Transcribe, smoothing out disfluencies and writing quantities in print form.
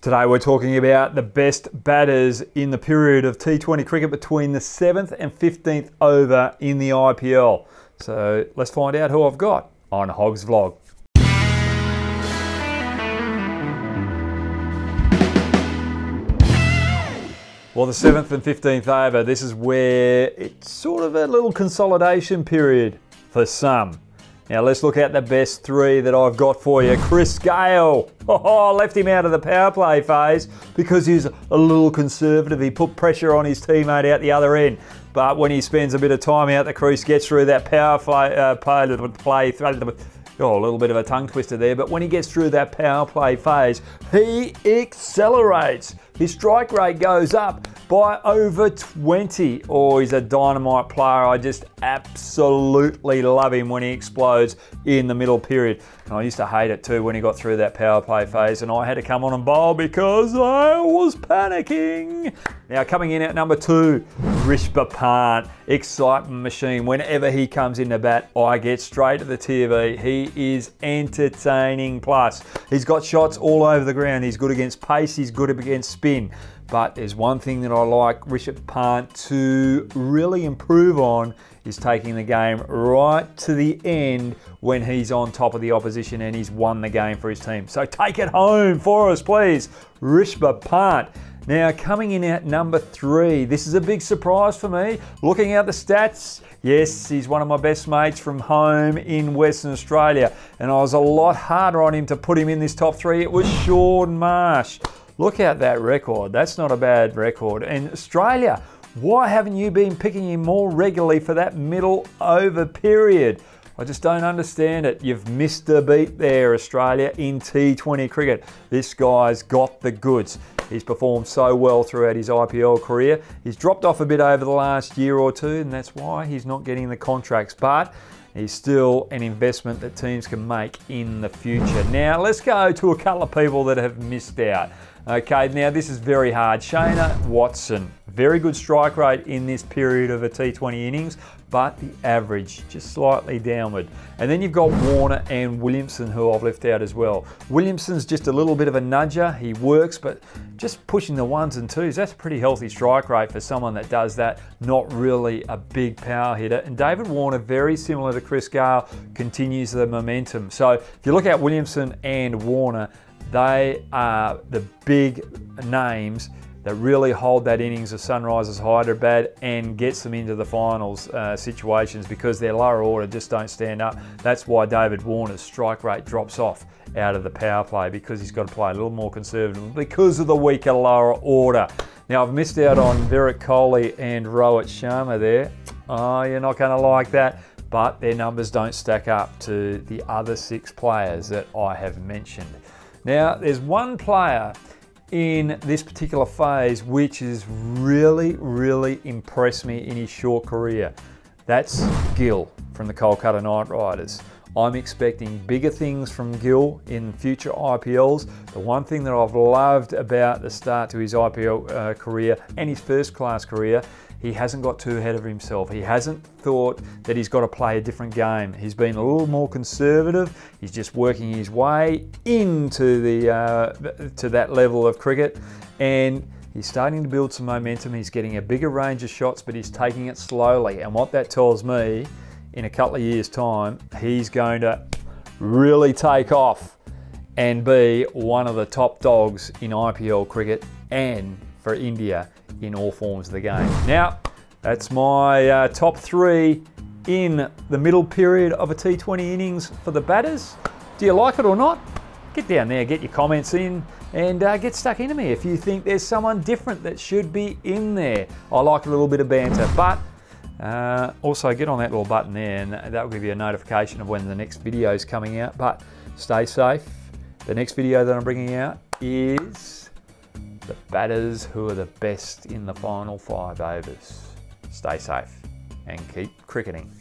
Today we're talking about the best batters in the period of T20 cricket between the 7th and 15th over in the IPL. So let's find out who I've got on Hoggs Vlog. Well, the 7th and 15th over, this is where it's sort of a little consolidation period for some. Now let's look at the best three that I've got for you. Chris Gayle. I left him out of the power play phase because he's a little conservative. He put pressure on his teammate out the other end. But when he spends a bit of time out the crease, gets through that power play, a little bit of a tongue twister there, but when he gets through that power play phase, he accelerates. His strike rate goes up by over 20. Oh, he's a dynamite player. I just absolutely love him when he explodes in the middle period. And I used to hate it too when he got through that power play phase and I had to come on and bowl because I was panicking. Now coming in at number 2, Rishabh Pant, excitement machine. Whenever he comes in to bat, I get straight to the TV. He is entertaining plus. He's got shots all over the ground. He's good against pace, he's good against spin. But there's one thing that I like Rishabh Pant to really improve on is taking the game right to the end when he's on top of the opposition and he's won the game for his team. So take it home for us, please, Rishabh Pant. Now coming in at number 3, this is a big surprise for me. Looking at the stats, yes, he's one of my best mates from home in Western Australia, and I was a lot harder on him to put him in this top 3. It was Shaun Marsh. Look at that record. That's not a bad record. And Australia, why haven't you been picking him more regularly for that middle over period? I just don't understand it. You've missed a beat there, Australia, in T20 cricket. This guy's got the goods. He's performed so well throughout his IPL career. He's dropped off a bit over the last year or two, and that's why he's not getting the contracts. But he's still an investment that teams can make in the future. Now, let's go to a couple of people that have missed out. Okay, now this is very hard. Shayna Watson, very good strike rate in this period of a T20 innings, but the average just slightly downward. And then you've got Warner and Williamson, who I've left out as well. Williamson's just a little bit of a nudger. He works, but just pushing the 1s and 2s, that's a pretty healthy strike rate for someone that does that, not really a big power hitter. And David Warner, very similar to Chris Gayle, continues the momentum. So if you look at Williamson and Warner, they are the big names that really hold that innings of Sunrisers Hyderabad and gets them into the finals situations because their lower order just don't stand up. That's why David Warner's strike rate drops off out of the power play, because he's got to play a little more conservative because of the weaker lower order. Now I've missed out on Virat Kohli and Rohit Sharma there. Oh, you're not going to like that. But their numbers don't stack up to the other 6 players that I have mentioned. Now, there's one player in this particular phase which has really impressed me in his short career. That's Gill from the Kolkata Knight Riders. I'm expecting bigger things from Gill in future IPLs. The one thing that I've loved about the start to his IPL career and his first class career, he hasn't got too ahead of himself. He hasn't thought that he's got to play a different game. He's been a little more conservative. He's just working his way into to that level of cricket, and he's starting to build some momentum. He's getting a bigger range of shots, but he's taking it slowly. And what that tells me, in a couple of years' time, he's going to really take off and be one of the top dogs in IPL cricket and for India in all forms of the game. Now, that's my top 3 in the middle period of a T20 innings for the batters. Do you like it or not? Get down there, get your comments in, and get stuck into me if you think there's someone different that should be in there. I like a little bit of banter, but also get on that little button there and that will give you a notification of when the next video is coming out. But stay safe. The next video that I'm bringing out is the batters who are the best in the final 5 overs. Stay safe and keep cricketing.